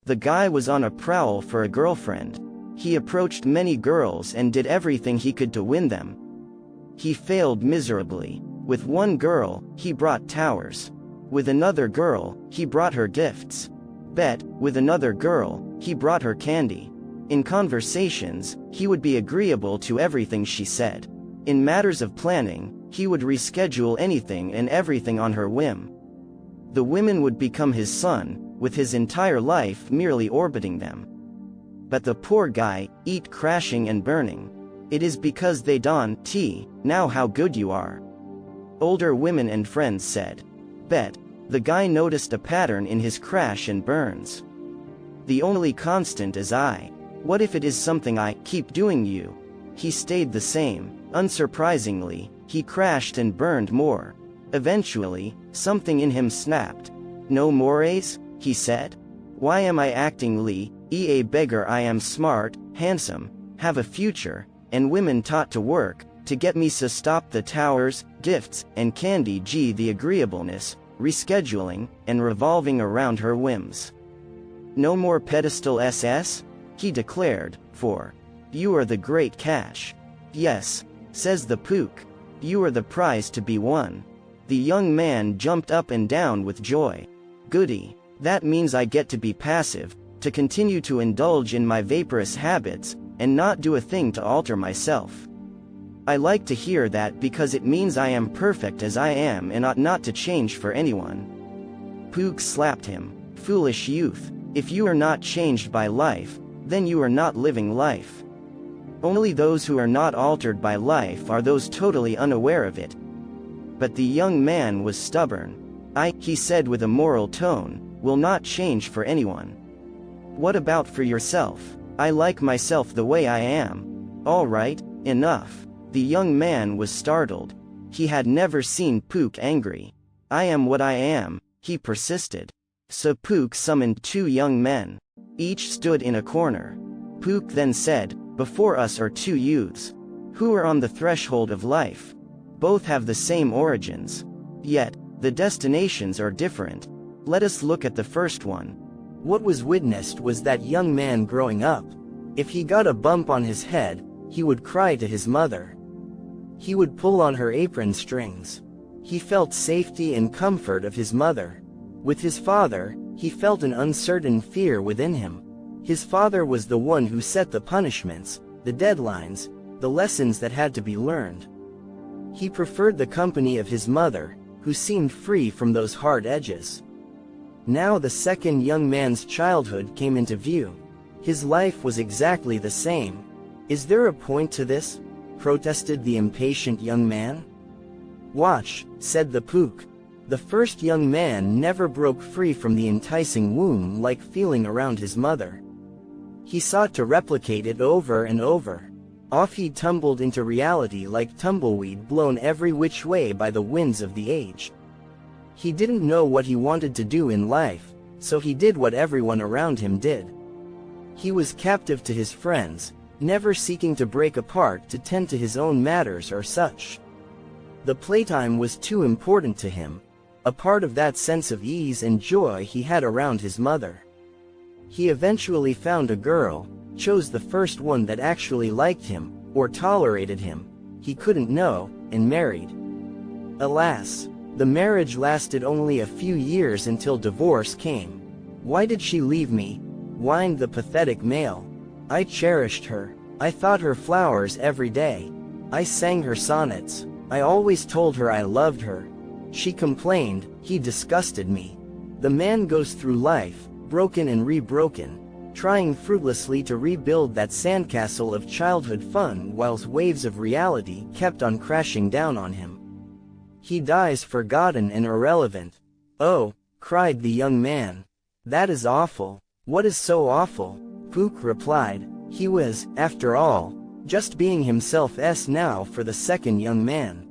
The guy was on a prowl for a girlfriend. He approached many girls and did everything he could to win them. He failed miserably. With one girl, he brought towers. With another girl, he brought her gifts. With another girl, he brought her candy. In conversations, he would be agreeable to everything she said. In matters of planning, he would reschedule anything and everything on her whim. The women would become his son, with his entire life merely orbiting them. But the poor guy, eat crashing and burning. It is because they don't know how good you are. Older women and friends said. The guy noticed a pattern in his crash and burns. The only constant is I. What if it is something I keep doing you? He stayed the same. Unsurprisingly, he crashed and burned more. Eventually, something in him snapped. No mores, he said. Why am I acting a beggar? I am smart, handsome, have a future, and women taught to work, to get me so stop the towers, gifts, and candy the agreeableness, rescheduling, and revolving around her whims. No more pedestal SS? He declared, for you are the great cash. Yes, says the Pook. You are the prize to be won. The young man jumped up and down with joy. Goody. That means I get to be passive, to continue to indulge in my vaporous habits, and not do a thing to alter myself. I like to hear that because it means I am perfect as I am and ought not to change for anyone. Pook slapped him. Foolish youth, if you are not changed by life, then you are not living life. Only those who are not altered by life are those totally unaware of it. But the young man was stubborn. He said with a moral tone, will not change for anyone. What about for yourself? I like myself the way I am. All right, enough. The young man was startled. He had never seen Pook angry. I am what I am, he persisted. So Pook summoned two young men. Each stood in a corner. Pook then said, before us are two youths, who are on the threshold of life. Both have the same origins. Yet, the destinations are different. Let us look at the first one. What was witnessed was that young man growing up. If he got a bump on his head, he would cry to his mother. He would pull on her apron strings. He felt safety and comfort of his mother. With his father, he felt an uncertain fear within him. His father was the one who set the punishments, the deadlines, the lessons that had to be learned. He preferred the company of his mother, who seemed free from those hard edges. Now the second young man's childhood came into view. His life was exactly the same. Is there a point to this? Protested the impatient young man. Watch, said the Pook. The first young man never broke free from the enticing womb-like feeling around his mother. He sought to replicate it over and over. Off he tumbled into reality like tumbleweed blown every which way by the winds of the age. He didn't know what he wanted to do in life, so he did what everyone around him did. He was captive to his friends, never seeking to break apart to tend to his own matters or such. The playtime was too important to him, a part of that sense of ease and joy he had around his mother. He eventually found a girl, chose the first one that actually liked him, or tolerated him, he couldn't know, and married. Alas, the marriage lasted only a few years until divorce came. Why did she leave me? Whined the pathetic male. I cherished her. I thought her flowers every day. I sang her sonnets. I always told her I loved her. She complained, he disgusted me. The man goes through life, broken and re-broken, trying fruitlessly to rebuild that sandcastle of childhood fun whilst waves of reality kept on crashing down on him. He dies forgotten and irrelevant. Oh, cried the young man. That is awful. What is so awful? Pook replied. He was, after all, just being himself now for the second young man.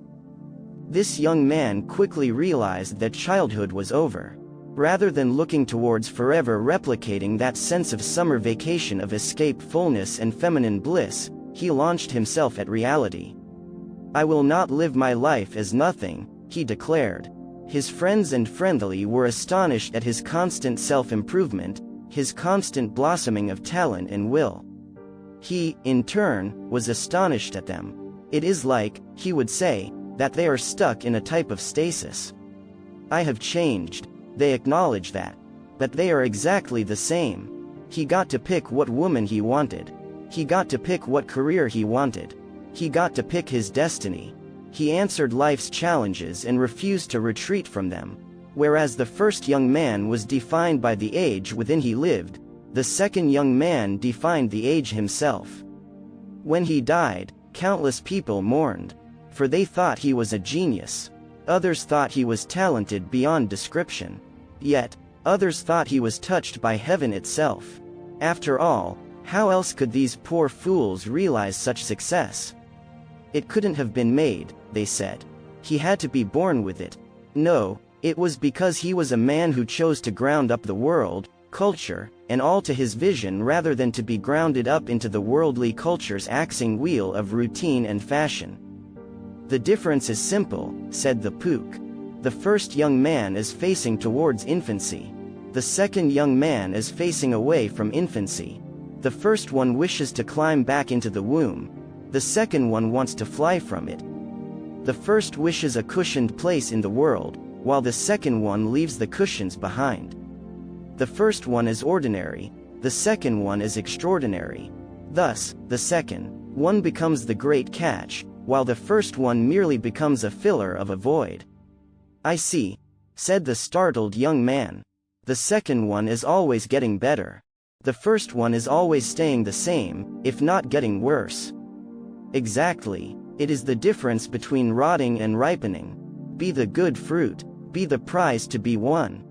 This young man quickly realized that childhood was over. Rather than looking towards forever replicating that sense of summer vacation of escapefulness and feminine bliss, he launched himself at reality. I will not live my life as nothing, he declared. His friends and friendly were astonished at his constant self-improvement, his constant blossoming of talent and will. He, in turn, was astonished at them. It is like, he would say, that they are stuck in a type of stasis. I have changed, they acknowledge that. But they are exactly the same. He got to pick what woman he wanted. He got to pick what career he wanted. He got to pick his destiny. He answered life's challenges and refused to retreat from them. Whereas the first young man was defined by the age within he lived, the second young man defined the age himself. When he died, countless people mourned, for they thought he was a genius. Others thought he was talented beyond description. Yet, others thought he was touched by heaven itself. After all, how else could these poor fools realize such success? It couldn't have been made, they said. He had to be born with it. No, it was because he was a man who chose to ground up the world, culture, and all to his vision rather than to be grounded up into the worldly culture's axing wheel of routine and fashion. The difference is simple, said the Pook. The first young man is facing towards infancy. The second young man is facing away from infancy. The first one wishes to climb back into the womb. The second one wants to fly from it. The first wishes a cushioned place in the world, while the second one leaves the cushions behind. The first one is ordinary, the second one is extraordinary. Thus, the second one becomes the great catch, while the first one merely becomes a filler of a void. I see, said the startled young man. The second one is always getting better. The first one is always staying the same, if not getting worse. Exactly, it is the difference between rotting and ripening. Be the good fruit, be the prize to be won.